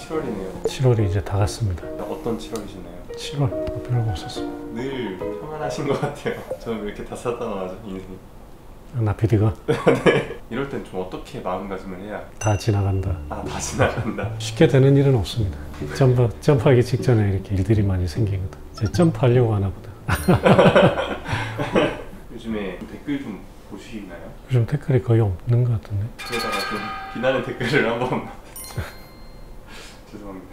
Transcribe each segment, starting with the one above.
7월이네요. 7월이 이제 다 갔습니다. 어떤 7월이시나요? 7월 별로 없었어. 늘 평안하신 것 같아요. 저는 왜 이렇게 다사다난하죠, 인생이? 나피디가? 네. 이럴 땐 좀 어떻게 마음가짐을 해야? 다 지나간다. 아, 다 지나간다. 쉽게 되는 일은 없습니다. 점프하기 직전에 이렇게 일들이 많이 생기거든. 이제 점프하려고 하나 보다. 요즘에 댓글 좀 보시나요? 요즘 댓글이 거의 없는 것 같은데. 그러다가 좀 비난의 댓글을 한번 죄송합니다.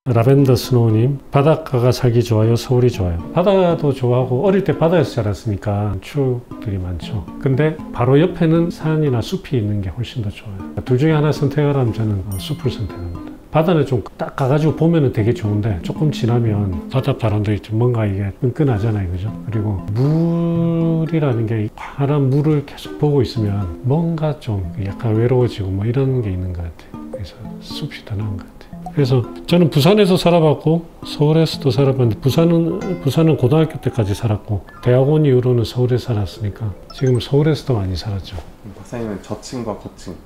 라벤더 스노우님, 바닷가가 살기 좋아요, 서울이 좋아요? 바다도 좋아하고 어릴 때 바다에서 자랐으니까 추억들이 많죠. 근데 바로 옆에는 산이나 숲이 있는 게 훨씬 더 좋아요. 둘 중에 하나 선택하라면 저는 숲을 선택합니다. 바다는 좀 딱 가가지고 보면은 되게 좋은데 조금 지나면 바닷바람도 있죠. 뭔가 이게 끈끈하잖아요, 그죠? 그리고 물이라는 게 파란 물을 계속 보고 있으면 뭔가 좀 약간 외로워지고 뭐 이런 게 있는 것 같아요. 그래서 숲이 더 나은 것 같아요. 그래서 저는 부산에서 살아봤고 서울에서도 살아봤는데 부산은 고등학교 때까지 살았고 대학원 이후로는 서울에 살았으니까 지금은 서울에서도 많이 살았죠. 박사님은 저층과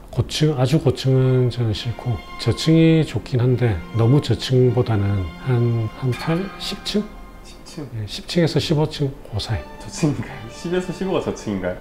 고층? 아주 고층은 저는 싫고 저층이 좋긴 한데 너무 저층보다는 한 10층? 10층? 네, 10층에서 15층 그 사이. 저층인가요? 10에서 15가 저층인가요?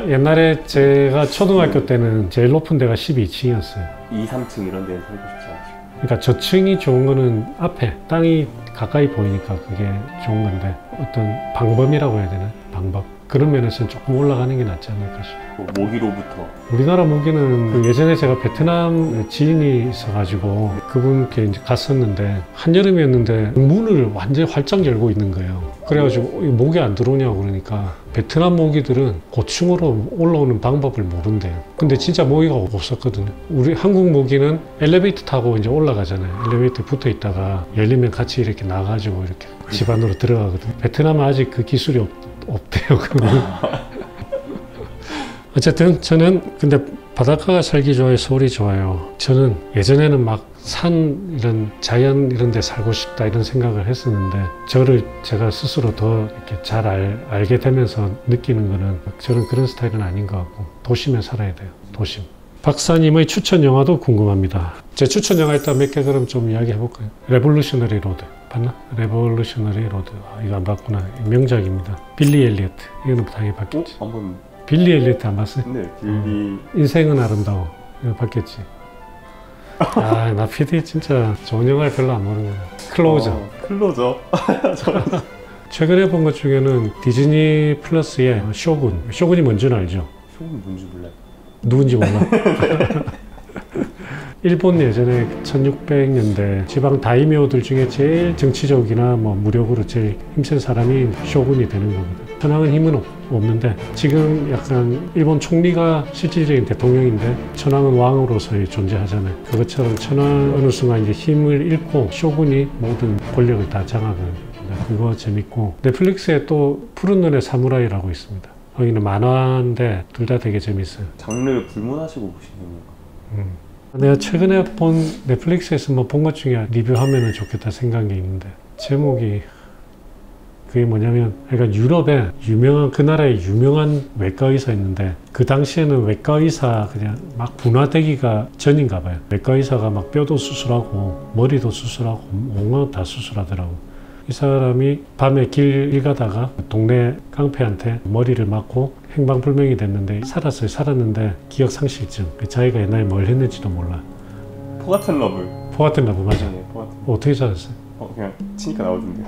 옛날에 제가 초등학교 때는 제일 높은 데가 12층이었어요. 2, 3층 이런 데는 살고 싶지 않으시고. 그러니까 저층이 좋은 거는 앞에 땅이 가까이 보이니까 그게 좋은 건데 어떤 방범이라고 해야 되나? 방법. 그런 면에서는 조금 올라가는 게 낫지 않을까 싶어요. 모기로부터. 우리나라 모기는 예전에 제가 베트남 지인이 있어가지고 그분께 이제 갔었는데 한여름이었는데 문을 완전히 활짝 열고 있는 거예요. 그래가지고 모기 안 들어오냐고 그러니까 베트남 모기들은 고층으로 올라오는 방법을 모른대요. 근데 진짜 모기가 없었거든요. 우리 한국 모기는 엘리베이터 타고 이제 올라가잖아요. 엘리베이터에 붙어 있다가 열리면 같이 이렇게 나가지고 이렇게 집 안으로 들어가거든요. 베트남은 아직 그 기술이 없대요. 어쨌든 저는 근데 바닷가가 살기 좋아요, 서울이 좋아요. 저는 예전에는 막 산 이런 자연 이런 데 살고 싶다 이런 생각을 했었는데 제가 스스로 더 이렇게 잘 알게 되면서 느끼는 거는 저는 그런 스타일은 아닌 것 같고 도심에 살아야 돼요. 도심. 박사님의 추천 영화도 궁금합니다. 제 추천 영화 일단 몇 개 그럼 좀 이야기해 볼까요? 레볼루셔너리 로드 봤나? 레볼루셔너리 로드. 이거 안 봤구나. 명작입니다. 빌리 엘리어트. 이거는 당연히 봤겠지. 한번. 빌리 엘리어트 안 봤어요? 네, 빌리. 인생은 아름다워. 이거 봤겠지. 아, 나 PD 진짜 좋은 영화를 별로 안 보는 거야. 클로저. 클로저. 최근에 본 것 중에는 디즈니 플러스의 쇼군. 쇼군이 뭔지는 알죠? 쇼군 뭔지 몰라요. 누군지 몰라. 일본 예전에 1600년대 지방 다이묘들 중에 제일 정치적이나 뭐 무력으로 제일 힘센 사람이 쇼군이 되는 거거든. 천황은 힘은 없는데 지금 약간 일본 총리가 실질적인 대통령인데 천황은 왕으로서의 존재하잖아요. 그것처럼 천황 어느 순간 이제 힘을 잃고 쇼군이 모든 권력을 다 장악합니다. 그거 재밌고 넷플릭스에 또 푸른 눈의 사무라이라고 있습니다. 거기는 만화인데 둘 다 되게 재밌어요. 장르를 불문하시고 보시는 거예요? 내가 최근에 본 넷플릭스에서 뭐 본 것 중에 리뷰하면 좋겠다 생각한 게 있는데 제목이 그게 뭐냐면 그러니까 유럽에 그 나라에 유명한 외과 의사 있는데 그 당시에는 외과 의사 그냥 막 분화되기가 전인가 봐요. 외과 의사가 막 뼈도 수술하고 머리도 수술하고 온갖 다 수술하더라고. 이 사람이 밤에 길 가다가 동네 깡패한테 머리를 맞고 행방불명이 됐는데 살았는데 기억상실증. 자기가 옛날에 뭘 했는지도 몰라. 포같은 러브. 포같은 러브 맞아. 네, 포같은. 어떻게 살았어요? 그냥 치니까 나오던데요.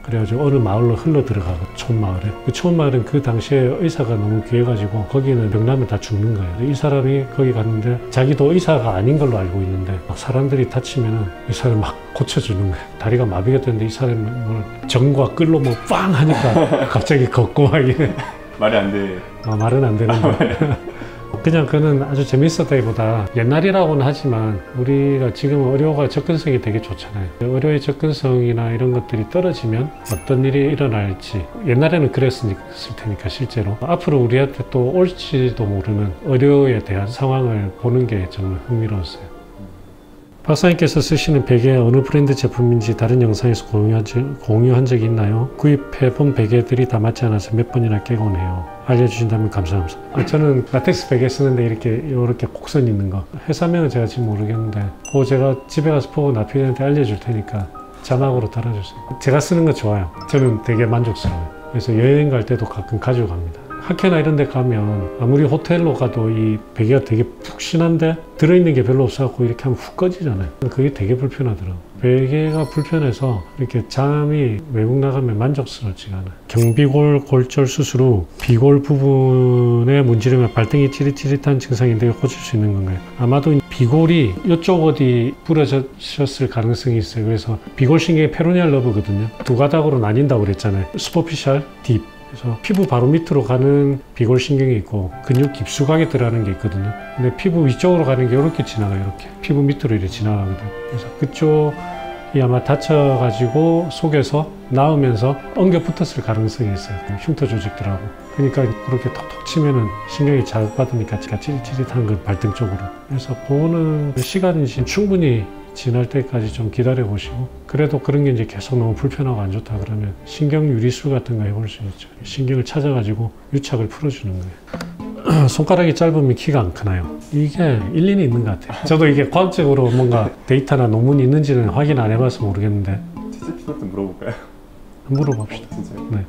그래가지고 어느 마을로 흘러 들어가고 촌마을에. 그 촌마을은 그 당시에 의사가 너무 귀해가지고 거기는 병나면 다 죽는 거예요. 이 사람이 거기 갔는데 자기도 의사가 아닌 걸로 알고 있는데 막 사람들이 다치면은 이 사람 막 고쳐주는 거예요. 다리가 마비가 됐는데 이 사람이 뭘 정과 끌로 뭐 빵 하니까 갑자기 걷고 막 이래. 말이 안 돼. 말은 안 되는데. 그냥 그는 아주 재밌었다기보다 옛날이라고는 하지만 우리가 지금 의료가 접근성이 되게 좋잖아요. 의료의 접근성이나 이런 것들이 떨어지면 어떤 일이 일어날지 옛날에는 그랬을 테니까 실제로 앞으로 우리한테 또 올지도 모르는 의료에 대한 상황을 보는 게 정말 흥미로웠어요. 박사님께서 쓰시는 베개 어느 브랜드 제품인지 다른 영상에서 공유한 적이 있나요? 구입해본 베개들이 다 맞지 않아서 몇 번이나 깨곤 해요. 알려주신다면 감사합니다. 저는 라텍스 베개 쓰는데 이렇게 곡선 있는 거. 회사명은 제가 지금 모르겠는데 그거 제가 집에 가서 보고 나피디한테 알려줄 테니까 자막으로 달아주세요. 제가 쓰는 거 좋아요. 저는 되게 만족스러워요. 그래서 여행 갈 때도 가끔 가지고 갑니다. 학회나 이런 데 가면 아무리 호텔로 가도 이 베개가 되게 푹신한데 들어있는 게 별로 없어갖고 이렇게 하면 훅 꺼지잖아요. 그게 되게 불편하더라고요. 베개가 불편해서 이렇게 잠이 외국 나가면 만족스럽지가 않아요. 경비골 골절 수술 후 비골 부분에 문지르면 발등이 찌릿찌릿한 증상인데 고칠 수 있는 건가요? 아마도 비골이 이쪽 어디 부러졌을 가능성이 있어요. 그래서 비골 신경이 페로니알 러브거든요. 두 가닥으로 나뉜다고 그랬잖아요. 슈퍼피셜, 딥. 그래서 피부 바로 밑으로 가는 비골 신경이 있고 근육 깊숙하게 들어가는 게 있거든요. 근데 피부 위쪽으로 가는 게 이렇게 지나가요. 이렇게 피부 밑으로 이렇게 지나가거든요. 그래서 그쪽이 아마 다쳐가지고 속에서 나오면서 엉겨 붙었을 가능성이 있어요. 흉터 조직들하고. 그러니까 그렇게 톡톡 치면은 신경이 자극받으니까 찌릿찌릿한 건 발등 쪽으로. 그래서 그거는 시간이 충분히 지날 때까지 좀 기다려 보시고, 그래도 그런 게 이제 계속 너무 불편하고 안 좋다 그러면 신경 유리술 같은 거 해볼 수 있죠. 신경을 찾아가지고 유착을 풀어주는 거예요. 손가락이 짧으면 키가 안 크나요? 이게 일리는 있는 것 같아요. 저도 이게 과학적으로 뭔가 데이터나 논문이 있는지는 확인 안 해봐서 모르겠는데 챗GPT한테 물어볼까요? 물어봅시다. 진짜요? 네.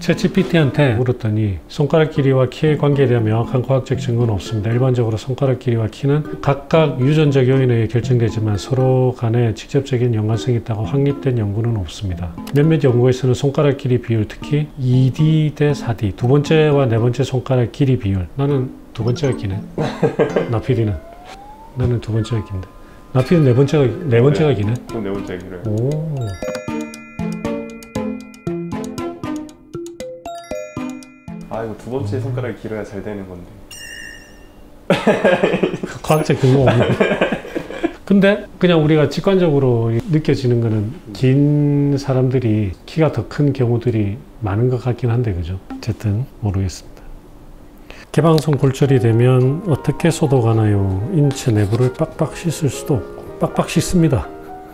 챗GPT한테 물었더니 손가락 길이와 키의 관계에 대한 명확한 과학적 증거는 없습니다. 일반적으로 손가락 길이와 키는 각각 유전적 요인에 의해 결정되지만 서로 간에 직접적인 연관성이 있다고 확립된 연구는 없습니다. 몇몇 연구에서는 손가락 길이 비율, 특히 2D 대 4D, 두 번째와 네 번째 손가락 길이 비율. 나는 두 번째가 기네. 나피디는? 나는 두 번째가 긴데. 나피디는 네 번째가 기네. 그럼 네 번째가 길어요. 오. 아, 이거 두 번째 손가락이 길어야 잘 되는 건데. 과학적 근거 없는. 근데 그냥 우리가 직관적으로 느껴지는 거는 긴 사람들이 키가 더 큰 경우들이 많은 것 같긴 한데, 그죠? 어쨌든 모르겠습니다. 개방성 골절이 되면 어떻게 소독하나요? 인체 내부를 빡빡 씻을 수도 없고. 빡빡 씻습니다.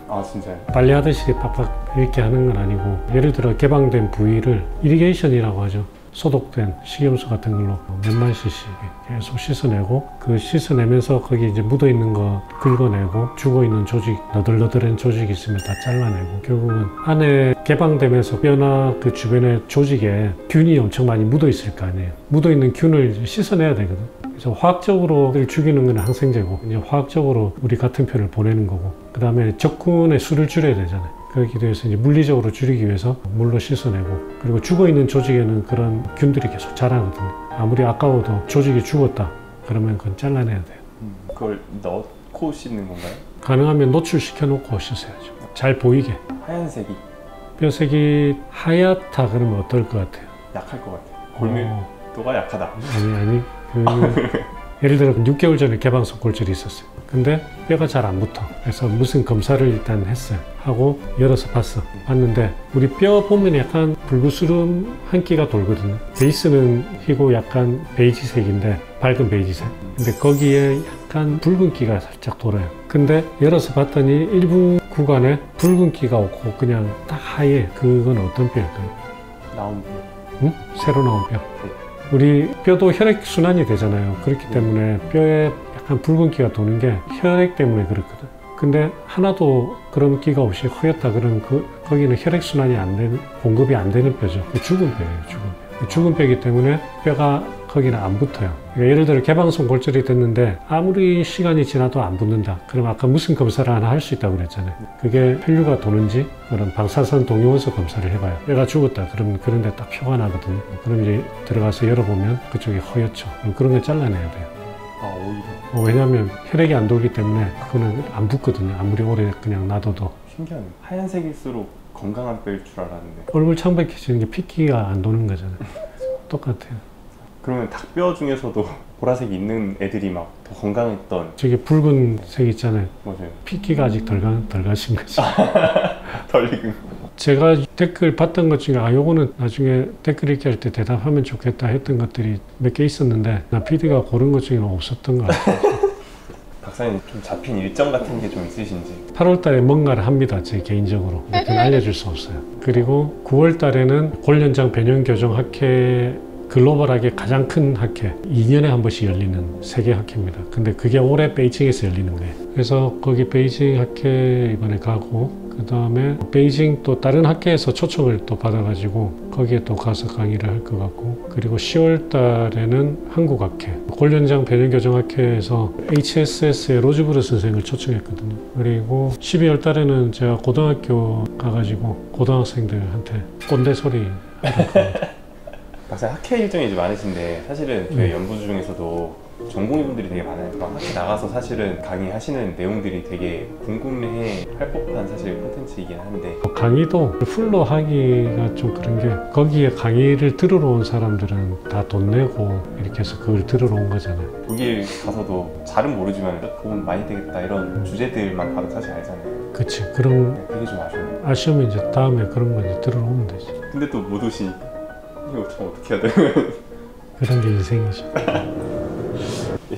아, 진짜요? 빨래하듯이 빡빡 이렇게 하는 건 아니고, 예를 들어 개방된 부위를 이리게이션이라고 하죠. 소독된 식염수 같은 걸로 몇만 cc 계속 씻어내고, 그 씻어내면서 거기 이제 묻어있는 거 긁어내고, 죽어있는 조직, 너덜너덜한 조직이 있으면 다 잘라내고, 결국은 안에 개방되면서 뼈나 그 주변의 조직에 균이 엄청 많이 묻어있을 거 아니에요. 묻어있는 균을 씻어내야 되거든. 그래서 화학적으로 죽이는 건 항생제고, 이제 화학적으로 우리 같은 편을 보내는 거고, 그 다음에 적군의 수를 줄여야 되잖아요. 그렇기 위해서 이제 물리적으로 줄이기 위해서 물로 씻어내고, 그리고 죽어있는 조직에는 그런 균들이 계속 자라거든요. 아무리 아까워도 조직이 죽었다 그러면 그건 잘라내야 돼요. 그걸 넣고 씻는 건가요? 가능하면 노출시켜 놓고 씻어야죠. 잘 보이게. 하얀색이 뼈색이 하얗다 그러면 어떨 것 같아요? 약할 것 같아요. 골밀도가 약하다. 아니 예를 들어 6개월 전에 개방성 골절이 있었어요. 근데 뼈가 잘 안 붙어. 그래서 무슨 검사를 일단 했어요. 하고 열어서 봤는데 우리 뼈 보면 약간 불구스름한 끼가 돌거든요. 베이스는 희고 약간 베이지색인데, 밝은 베이지색. 근데 거기에 약간 붉은 끼가 살짝 돌아요. 근데 열어서 봤더니 일부 구간에 붉은 끼가 없고 그냥 딱 하얘. 그건 어떤 뼈일까요? 나온 뼈. 응? 새로 나온 뼈. 우리 뼈도 혈액순환이 되잖아요. 그렇기 때문에 뼈에 약간 붉은 끼가 도는 게 혈액 때문에 그렇거든. 근데 하나도 그런 끼가 없이 허옇다 그러면 거기는 혈액순환이 안 되는, 공급이 안 되는 뼈죠. 죽은 뼈예요, 죽은 뼈. 죽은 뼈이기 때문에 뼈가 거기는 안 붙어요. 그러니까 예를 들어 개방성 골절이 됐는데 아무리 시간이 지나도 안 붙는다. 그럼 아까 무슨 검사를 하나 할 수 있다고 그랬잖아요. 그게 혈류가 도는지 그런 방사선 동요원소 검사를 해봐요. 뼈가 죽었다. 그러면 그런 데 딱 표가 나거든요. 그럼 이제 들어가서 열어보면 그쪽이 허옇죠. 그런 걸 잘라내야 돼요. 아, 오히려. 왜냐하면 혈액이 안 돌기 때문에 그거는 안 붙거든요. 아무리 오래 그냥 놔둬도. 신기하네. 하얀색일수록 건강한 뼈일 줄 알았는데. 얼굴 창백해지는 게 핏기가 안 도는 거잖아요. 똑같아요. 그러면 닭뼈 중에서도 보라색이 있는 애들이 막 더 건강했던. 저게 붉은색 있잖아요. 맞아요. 핏기가 아직 덜 가신 거죠. 덜 익은. 제가 댓글 봤던 것 중에 요거는 나중에 댓글 읽기 할 때 대답하면 좋겠다 했던 것들이 몇 개 있었는데, 나 PD가 고른 것 중에는 없었던 것 같아요. 박사님 좀 잡힌 일정 같은 게 좀 있으신지. 8월 달에 뭔가를 합니다. 제 개인적으로. 그건 알려줄 수 없어요. 그리고 9월 달에는 골연장 변형교정 학회 글로벌하게 가장 큰 학회 2년에 한 번씩 열리는 세계 학회입니다. 근데 그게 올해 베이징에서 열리는 거예요. 그래서 거기 베이징 학회 이번에 가고 그 다음에 베이징 또 다른 학회에서 초청을 또 받아가지고 거기에 또 가서 강의를 할 것 같고 그리고 10월 달에는 한국 학회 골연장 변형교정 학회에서 HSS의 로즈브르 선생을 초청했거든요. 그리고 12월 달에는 제가 고등학교 가가지고 고등학생들한테 꼰대 소리 하러 갑니다. 박사님 학회 일정이 이제 많으신데 사실은 저희 연구소 중에서도 전공의분들이 되게 많아요. 그럼 학회 나가서 사실은 강의하시는 내용들이 되게 궁금해 할 법한 사실 콘텐츠이긴 한데 강의도 풀로 하기가 좀 그런 게 거기에 강의를 들으러 온 사람들은 다 돈 내고 이렇게 해서 그걸 들으러 온 거잖아요. 독일 가서도 잘은 모르지만 돈 많이 되겠다 이런 주제들만 봐도 사실 알잖아요. 그치. 그런 그게 좀 아쉬워요. 아쉬우면 이제 다음에 그런 거 이제 들으러 오면 되지. 근데 또 못 오시. 이거 참 어떻게 해야 되나? 그런 게 인생이죠. 예.